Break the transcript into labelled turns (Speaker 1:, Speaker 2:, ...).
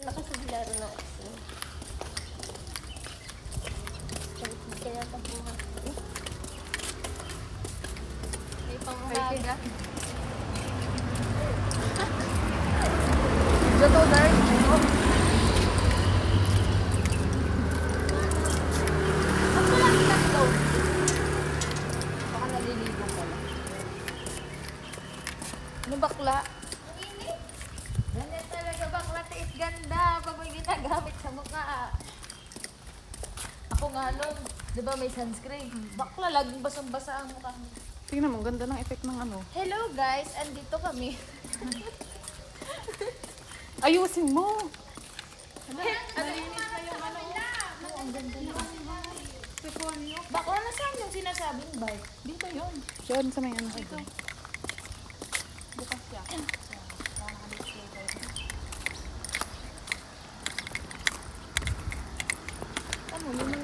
Speaker 1: Nakasaglaro na kasi. Kaya tapuhan. May pangulaga.
Speaker 2: Joto, Dark.
Speaker 1: Ang malaki daw.
Speaker 2: Baka naliligo pala.
Speaker 1: Ano bakla? Ganyan talaga bakla, tiis ganda pag may ginagamit sa mukha. Ako nga nun, di ba may sunscreen? Bakla, laging basang-basa ang mukha mo.
Speaker 2: Tingnan mo, ganda ng effect ng ano.
Speaker 1: Hello guys, andito kami.
Speaker 2: Ayusin mo!
Speaker 1: Malinis na yung ano. Ang ganda na. Bakla, nasaan yung sinasabing bike?
Speaker 2: Dito yun. Diyan sa may ano. Ito.
Speaker 1: Bukas siya. Ano, yun